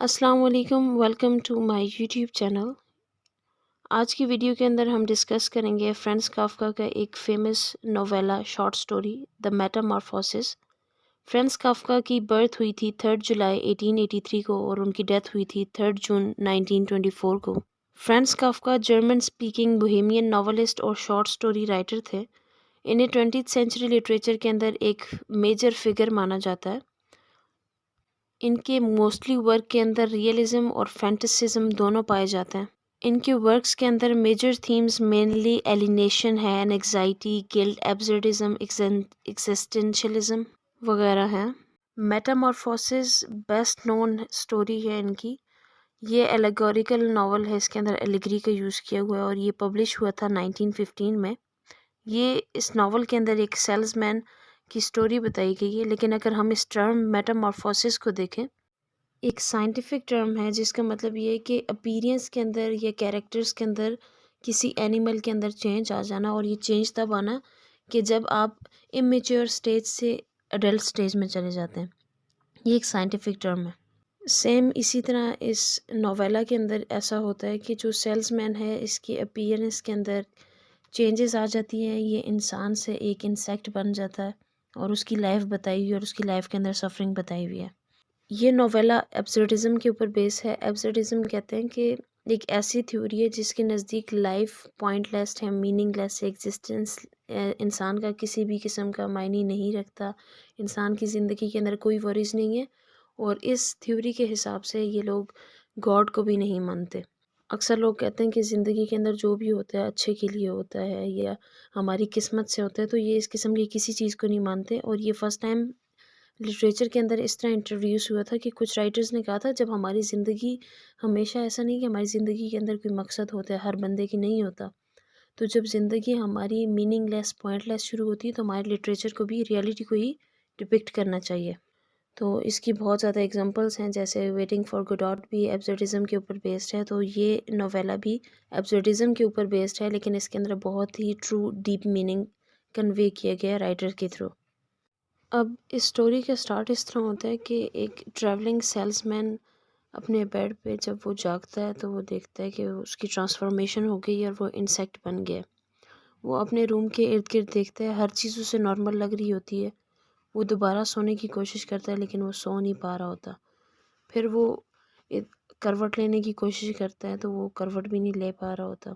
अस्सलाम वालेकुम, welcome to my YouTube channel. आज की वीडियो के अंदर हम डिस्कस करेंगे फ्रांज काफ्का का एक famous novella short story the Metamorphosis. Franz Kafka की बर्थ हुई थी 3 जुलाई 1883 को और उनकी डेथ हुई थी 3 जून 1924 को। Franz Kafka German speaking Bohemian novelist और शॉर्ट स्टोरी राइटर थे। इन्हें 20th सेंचुरी लिटरेचर के अंदर एक मेजर फिगर माना जाता है। इनके मोस्टली वर्क के अंदर रियलिज्म और फैंटेसिज्म दोनों पाए जाते हैं। इनके वर्क्स के अंदर मेजर थीम्स मेनली एलिनेशन है, एंग्जाइटी, गिल्ट, एब्सर्डिज्म, एक्जिस्टेंशियलिज्म वगैरह हैं। मेटामॉर्फोसिस बेस्ट नोन स्टोरी है इनकी। ये एलेगोरिकल नावल है, इसके अंदर एलिगरी का यूज़ किया हुआ है और ये पब्लिश हुआ था 1915 में। ये इस नावल के अंदर एक सेल्समैन की स्टोरी बताई गई है, लेकिन अगर हम इस टर्म मेटामॉर्फोसिस को देखें, एक साइंटिफिक टर्म है जिसका मतलब ये है कि अपीयरेंस के अंदर या कैरेक्टर्स के अंदर किसी एनिमल के अंदर चेंज आ जाना, और ये चेंज तब आना कि जब आप इमेच्योर स्टेज से अडल्ट स्टेज में चले जाते हैं। ये एक साइंटिफिक टर्म है। सेम इसी तरह इस नोवेला के अंदर ऐसा होता है कि जो सेल्समैन है, इसकी अपीयरेंस के अंदर चेंजेस आ जाती हैं। ये इंसान से एक इंसेक्ट बन जाता है और उसकी लाइफ बताई हुई है और उसकी लाइफ के अंदर सफरिंग बताई हुई है। ये नोवेला एब्सर्डिज्म के ऊपर बेस है। एब्सर्डिज्म कहते हैं कि एक ऐसी थ्योरी है जिसके नज़दीक लाइफ पॉइंटलेस है, मीनिंगलेस है, एग्जिस्टेंस इंसान का किसी भी किस्म का मायने नहीं रखता, इंसान की ज़िंदगी के अंदर कोई वरीज नहीं है। और इस थ्योरी के हिसाब से ये लोग गॉड को भी नहीं मानते। अक्सर लोग कहते हैं कि ज़िंदगी के अंदर जो भी होता है अच्छे के लिए होता है या हमारी किस्मत से होता है, तो ये इस किस्म की किसी चीज़ को नहीं मानते। और ये फ़र्स्ट टाइम लिटरेचर के अंदर इस तरह इंट्रोड्यूस हुआ था कि कुछ राइटर्स ने कहा था, जब हमारी ज़िंदगी, हमेशा ऐसा नहीं कि हमारी ज़िंदगी के अंदर कोई मकसद होता है, हर बंदे की नहीं होता। तो जब ज़िंदगी हमारी मीनिंगलेस, पॉइंटलेस शुरू होती है, तो हमारे लिटरेचर को भी रियलिटी को ही डिपिक्ट करना चाहिए। तो इसकी बहुत ज़्यादा एग्जांपल्स हैं, जैसे वेटिंग फॉर गोडॉट भी एब्सर्डिज्म के ऊपर बेस्ड है। तो ये नोवेला भी एब्सर्डिज्म के ऊपर बेस्ड है, लेकिन इसके अंदर बहुत ही ट्रू डीप मीनिंग कन्वे किया गया राइटर के थ्रू। अब इस स्टोरी का स्टार्ट इस तरह होता है कि एक ट्रैवलिंग सेल्समैन अपने बेड पे जब वो जागता है, तो वो देखता है कि उसकी ट्रांसफॉर्मेशन हो गई और वो इंसेक्ट बन गया। वो अपने रूम के इर्द गिर्द देखता है, हर चीज़ उसे नॉर्मल लग रही होती है। वो दोबारा सोने की कोशिश करता है, लेकिन वो सो नहीं पा रहा होता। फिर वो एक करवट लेने की कोशिश करता है, तो वो करवट भी नहीं ले पा रहा होता।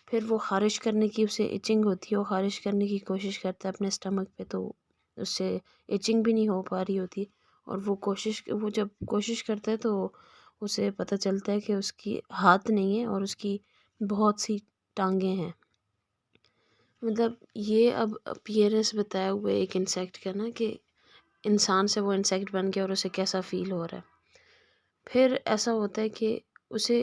फिर वो ख़ारिश करने की, उसे इचिंग होती है, वो ख़ारिश करने की कोशिश करता है अपने स्टमक पे, तो उससे इचिंग भी नहीं हो पा रही होती। और वो जब कोशिश करता है, तो उसे पता चलता है कि उसकी हाथ नहीं है और उसकी बहुत सी टांगें हैं। मतलब ये अब अपीयरेंस बताया हुआ है एक इंसेक्ट का ना, कि इंसान से वो इंसेक्ट बन गया और उसे कैसा फ़ील हो रहा है। फिर ऐसा होता है कि उसे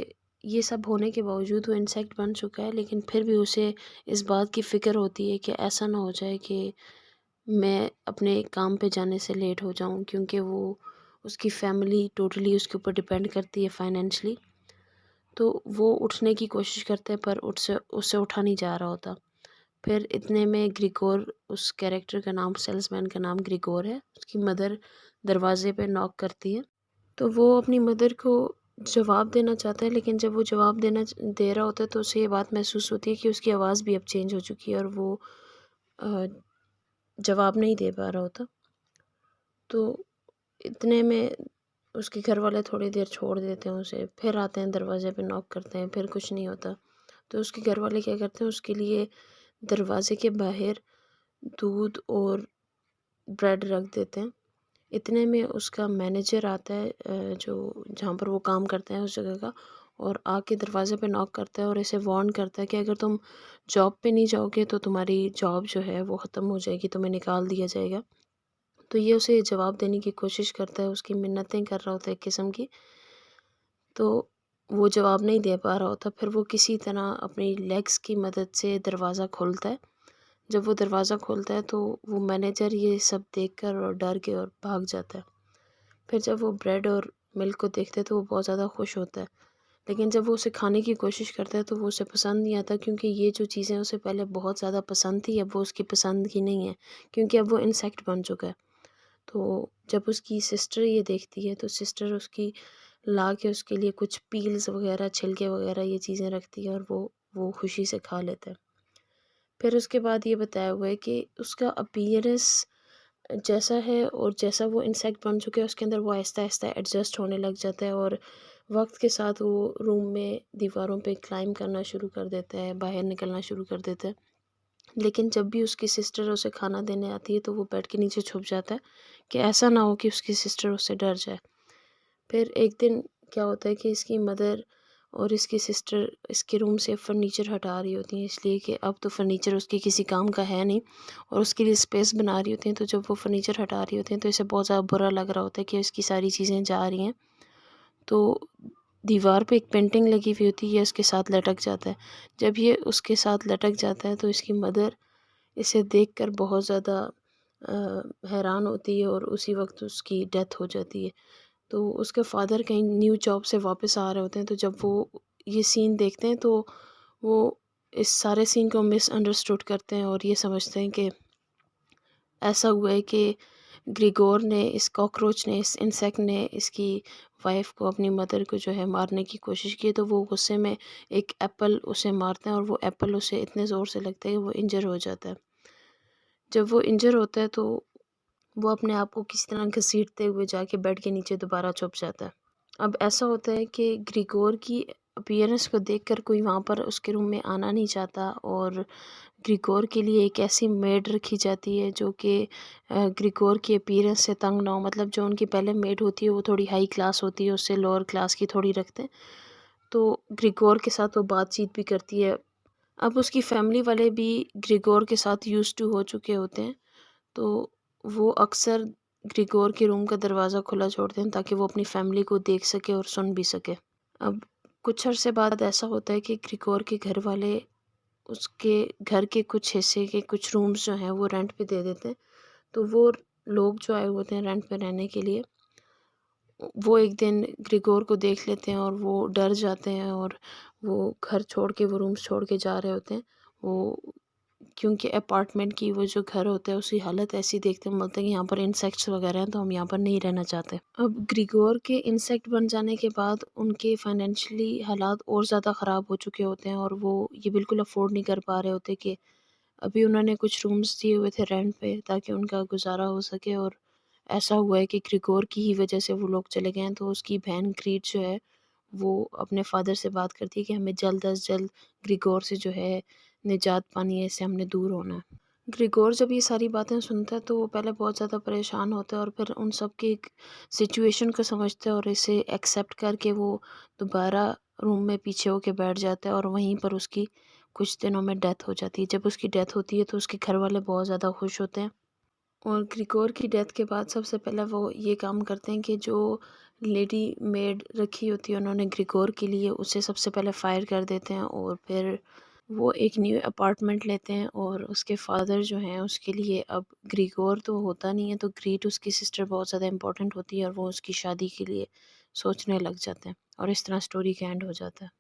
ये सब होने के बावजूद वो इंसेक्ट बन चुका है, लेकिन फिर भी उसे इस बात की फ़िक्र होती है कि ऐसा ना हो जाए कि मैं अपने काम पे जाने से लेट हो जाऊं, क्योंकि वो उसकी फैमिली टोटली उसके ऊपर डिपेंड करती है फाइनेंशली। तो वो उठने की कोशिश करते हैं, पर उससे उससे उठा नहीं जा रहा होता। फिर इतने में ग्रिगोर, उस कैरेक्टर का नाम, सेल्समैन का नाम ग्रिगोर है, उसकी मदर दरवाजे पे नॉक करती है। तो वो अपनी मदर को जवाब देना चाहता है, लेकिन जब वो जवाब दे रहा होता है, तो उसे ये बात महसूस होती है कि उसकी आवाज़ भी अब चेंज हो चुकी है और वो अ, जवाब नहीं दे पा रहा होता। तो इतने में उसके घर वाले थोड़ी देर छोड़ देते हैं उसे, फिर आते हैं दरवाजे पे नॉक करते हैं, फिर कुछ नहीं होता। तो उसके घर वाले क्या करते हैं, उसके लिए दरवाजे के बाहर दूध और ब्रेड रख देते हैं। इतने में उसका मैनेजर आता है, जो जहाँ पर वो काम करते हैं उस जगह का, और आके दरवाज़े पे नॉक करता है और इसे वार्न करता है कि अगर तुम जॉब पे नहीं जाओगे, तो तुम्हारी जॉब जो है वो ख़त्म हो जाएगी, तुम्हें निकाल दिया जाएगा। तो ये उसे जवाब देने की कोशिश करता है, उसकी मिन्नतें कर रहा होता है एक किस्म की। तो वो जवाब नहीं दे पा रहा होता। फिर वो किसी तरह अपनी लेग्स की मदद से दरवाज़ा खोलता है। जब वो दरवाज़ा खोलता है, तो वो मैनेजर ये सब देखकर और डर के और भाग जाता है। फिर जब वो ब्रेड और मिल्क को देखता है, तो वो बहुत ज़्यादा खुश होता है। लेकिन जब वो उसे खाने की कोशिश करता है, तो वो उसे पसंद नहीं आता, क्योंकि ये जो चीज़ें उसे पहले बहुत ज़्यादा पसंद थी, अब वो उसकी पसंद की नहीं है, क्योंकि अब वो इंसेक्ट बन चुका है। तो जब उसकी सिस्टर ये देखती है तो सिस्टर उसकी ला के उसके लिए कुछ पील्स वगैरह, छिलके वगैरह ये चीज़ें रखती है और वो खुशी से खा लेता है। फिर उसके बाद ये बताया हुआ है कि उसका अपीयरेंस जैसा है और जैसा वो इंसेक्ट बन चुके हैं उसके अंदर वो आहिस्ता-आहिस्ता एडजस्ट होने लग जाता है और वक़्त के साथ वो रूम में दीवारों पे क्लाइंब करना शुरू कर देता है, बाहर निकलना शुरू कर देता है। लेकिन जब भी उसकी सिस्टर उसे खाना देने आती है तो वो बेड के नीचे छुप जाता है कि ऐसा ना हो कि उसकी सिस्टर उससे डर जाए। फिर एक दिन क्या होता है कि इसकी मदर और इसकी सिस्टर इसके रूम से फर्नीचर हटा रही होती हैं, इसलिए कि अब तो फर्नीचर उसके किसी काम का है नहीं और उसके लिए स्पेस बना रही होती हैं। तो जब वो फर्नीचर हटा रही होती हैं तो इसे बहुत ज़्यादा बुरा लग रहा होता है कि इसकी सारी चीज़ें जा रही हैं। तो दीवार पे एक पेंटिंग लगी हुई होती है, ये उसके साथ लटक जाता है। जब ये उसके साथ लटक जाता है तो इसकी मदर इसे देखकर बहुत ज़्यादा हैरान होती है और उसी वक्त उसकी डेथ हो जाती है। तो उसके फादर कहीं न्यू जॉब से वापस आ रहे होते हैं, तो जब वो ये सीन देखते हैं तो वो इस सारे सीन को मिसअंडरस्टूड करते हैं और ये समझते हैं कि ऐसा हुआ है कि ग्रिगोर ने, इस कॉकरोच ने, इस इंसेक्ट ने इसकी वाइफ को, अपनी मदर को जो है मारने की कोशिश की। तो वो गुस्से में एक एप्पल उसे मारते हैं और वो एप्पल उसे इतने ज़ोर से लगता है कि वो इंजर हो जाता है। जब वो इंजर होता है तो वो अपने आप को किसी तरह घसीटते हुए जाके बेड के नीचे दोबारा छुप जाता है। अब ऐसा होता है कि ग्रिगोर की अपीयरेंस को देखकर कोई वहाँ पर उसके रूम में आना नहीं चाहता और ग्रिगोर के लिए एक ऐसी मेड रखी जाती है जो कि ग्रिगोर की अपीयरेंस से तंग ना हो। मतलब जो उनकी पहले मेड होती है वो थोड़ी हाई क्लास होती है, उससे लोअर क्लास की थोड़ी रखते हैं। तो ग्रिगोर के साथ वो बातचीत भी करती है। अब उसकी फैमिली वाले भी ग्रिगोर के साथ यूज्ड टू हो चुके होते हैं, तो वो अक्सर ग्रिगोर के रूम का दरवाज़ा खुला छोड़ते हैं ताकि वो अपनी फैमिली को देख सके और सुन भी सके। अब कुछ अरसे बाद ऐसा होता है कि ग्रिगोर के घर वाले उसके घर के कुछ हिस्से के कुछ रूम्स जो हैं वो रेंट पे दे देते हैं। तो वो लोग जो आए होते हैं रेंट पे रहने के लिए, वो एक दिन ग्रिगोर को देख लेते हैं और वो डर जाते हैं और वो घर छोड़ के, वो रूम्स छोड़ के जा रहे होते हैं। वो क्योंकि अपार्टमेंट की वो जो घर होता है उसकी हालत ऐसी देखते हैं, बोलते हैं कि यहाँ पर इंसेक्ट्स वगैरह हैं तो हम यहाँ पर नहीं रहना चाहते। अब ग्रिगोर के इंसेक्ट बन जाने के बाद उनके फाइनेंशियली हालात और ज़्यादा ख़राब हो चुके होते हैं और वो ये बिल्कुल अफोर्ड नहीं कर पा रहे होते कि अभी उन्होंने कुछ रूम्स दिए हुए थे रेंट पे ताकि उनका गुजारा हो सके और ऐसा हुआ है कि ग्रिगोर की ही वजह से वो लोग चले गए हैं। तो उसकी बहन ग्रीड जो है वो अपने फादर से बात करती है कि हमें जल्द अज़ जल्द ग्रिगोर से जो है निजात पानी है, इससे हमने दूर होना है। ग्रिगोर जब ये सारी बातें सुनता है तो वो पहले बहुत ज़्यादा परेशान होता है और फिर उन सब की एक सिचुएशन को समझता है और इसे एक्सेप्ट करके वो दोबारा रूम में पीछे होके बैठ जाता है और वहीं पर उसकी कुछ दिनों में डेथ हो जाती है। जब उसकी डेथ होती है तो उसके घर वाले बहुत ज़्यादा खुश होते हैं और ग्रिगोर की डेथ के बाद सबसे पहले वो ये काम करते हैं कि जो लेडी मेड रखी होती है उन्होंने ग्रिगोर के लिए, उसे सबसे पहले फायर कर देते हैं और फिर वो एक न्यू अपार्टमेंट लेते हैं और उसके फादर जो हैं उसके लिए अब ग्रिगोर तो होता नहीं है तो ग्रीट उसकी सिस्टर बहुत ज़्यादा इम्पोर्टेंट होती है और वो उसकी शादी के लिए सोचने लग जाते हैं और इस तरह स्टोरी का एंड हो जाता है।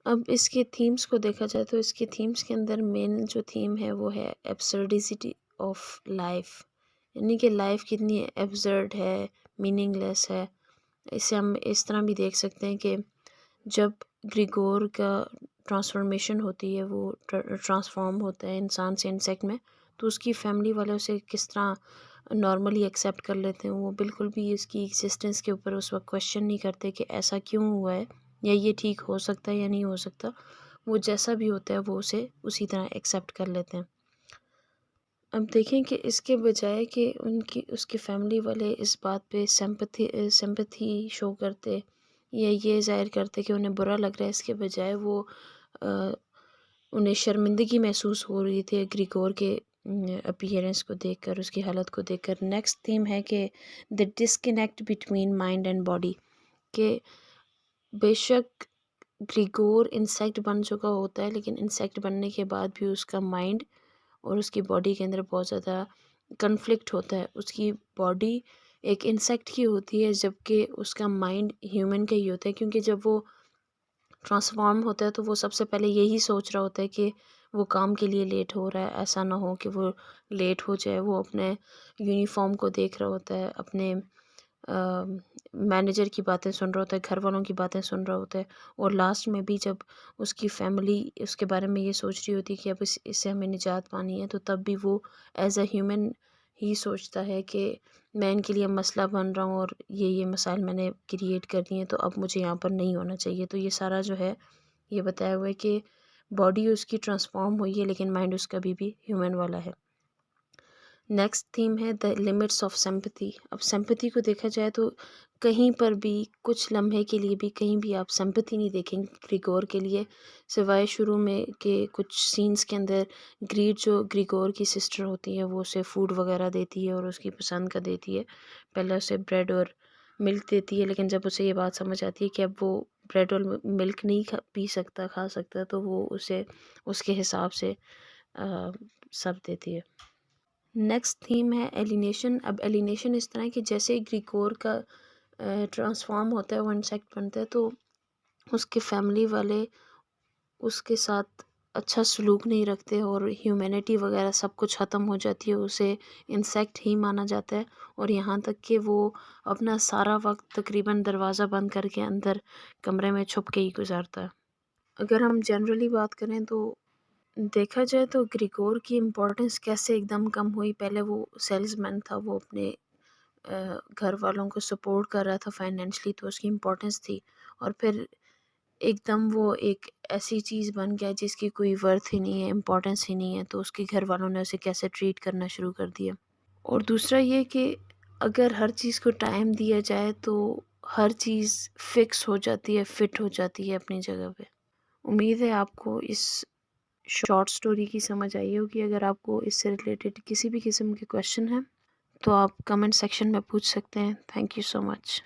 अब इसके थीम्स को देखा जाए तो इसके थीम्स के अंदर मेन जो थीम है वो है एब्सर्डिसिटी ऑफ लाइफ, यानी कि लाइफ कितनी एब्सर्ड है, मीनिंगलेस है। इसे हम इस तरह भी देख सकते हैं कि जब ग्रिगोर का ट्रांसफॉर्मेशन होती है, वो ट्रांसफॉर्म होता है इंसान से इंसेक्ट में, तो उसकी फैमिली वाले उसे किस तरह नॉर्मली एक्सेप्ट कर लेते हैं। वो बिल्कुल भी इसकी एग्जिस्टेंस के ऊपर उस वक्त क्वेश्चन नहीं करते कि ऐसा क्यों हुआ है या ये ठीक हो सकता है या नहीं हो सकता। वो जैसा भी होता है वो उसे उसी तरह एक्सेप्ट कर लेते हैं। अब देखें कि इसके बजाय कि उनकी उसकी फैमिली वाले इस बात पे सिंपैथी शो करते या ये ज़ाहिर करते कि उन्हें बुरा लग रहा है, इसके बजाय वो अ, उन्हें शर्मिंदगी महसूस हो रही थी ग्रिगोर के अपीयरेंस को देखकर, उसकी हालत को देखकर। नेक्स्ट थीम है कि the disconnect between mind and body, के बेशक ग्रिगोर इंसेक्ट बन चुका होता है लेकिन इंसेक्ट बनने के बाद भी उसका माइंड और उसकी बॉडी के अंदर बहुत ज़्यादा कन्फ्लिक्ट होता है। उसकी बॉडी एक इंसेक्ट की होती है जबकि उसका माइंड ह्यूमन का ही होता है, क्योंकि जब वो ट्रांसफॉर्म होता है तो वो सबसे पहले यही सोच रहा होता है कि वो काम के लिए लेट हो रहा है, ऐसा ना हो कि वो लेट हो जाए। वो अपने यूनिफ़ॉर्म को देख रहा होता है, अपने मैनेजर की बातें सुन रहा होता है, घर वालों की बातें सुन रहा होता है, और लास्ट में भी जब उसकी फैमिली उसके बारे में ये सोच रही होती है कि अब इससे हमें निजात पानी है, तो तब भी वो एज़ अ ह्यूमन ही सोचता है कि मैं इनके लिए मसला बन रहा हूँ और ये मसाइल मैंने क्रिएट कर दिए हैं, तो अब मुझे यहाँ पर नहीं होना चाहिए। तो ये सारा जो है ये बताया हुआ है कि बॉडी उसकी ट्रांसफॉर्म हुई है, लेकिन माइंड उसका अभी भी ह्यूमन वाला है। नेक्स्ट थीम है द लिमिट्स ऑफ सिंपैथी। अब सिंपैथी को देखा जाए तो कहीं पर भी कुछ लम्हे के लिए भी कहीं भी आप सिंपैथी नहीं देखेंगे ग्रिगोर के लिए, सिवाय शुरू में के कुछ सीन्स के अंदर ग्रीड जो ग्रिगोर की सिस्टर होती है वो उसे फूड वगैरह देती है और उसकी पसंद का देती है। पहले उसे ब्रेड और मिल्क देती है, लेकिन जब उसे ये बात समझ आती है कि अब वो ब्रेड और मिल्क नहीं पी सकता खा सकता, तो वो उसे उसके हिसाब से सब देती है। नेक्स्ट थीम है एलिनेशन। अब एलिनेशन इस तरह है कि जैसे ग्रिगोर का ट्रांसफॉर्म होता है, वो इंसेक्ट बनता है, तो उसके फैमिली वाले उसके साथ अच्छा सलूक नहीं रखते और ह्यूमैनिटी वगैरह सब कुछ ख़त्म हो जाती है, उसे इंसेक्ट ही माना जाता है। और यहाँ तक कि वो अपना सारा वक्त तकरीबन दरवाज़ा बंद करके अंदर कमरे में छुप के ही गुजारता है। अगर हम जनरली बात करें तो देखा जाए तो ग्रिगोर की इम्पोर्टेंस कैसे एकदम कम हुई। पहले वो सेल्समैन था, वो अपने घर वालों को सपोर्ट कर रहा था फाइनेंशली, तो उसकी इम्पोर्टेंस थी। और फिर एकदम वो एक ऐसी चीज़ बन गया जिसकी कोई वर्थ ही नहीं है, इम्पोर्टेंस ही नहीं है, तो उसके घर वालों ने उसे कैसे ट्रीट करना शुरू कर दिया। और दूसरा ये कि अगर हर चीज़ को टाइम दिया जाए तो हर चीज़ फिक्स हो जाती है, फिट हो जाती है अपनी जगह पे। उम्मीद है आपको इस शॉर्ट स्टोरी की समझ आई होगी। अगर आपको इससे रिलेटेड किसी भी किस्म के क्वेश्चन हैं तो आप कमेंट सेक्शन में पूछ सकते हैं। Thank you so much.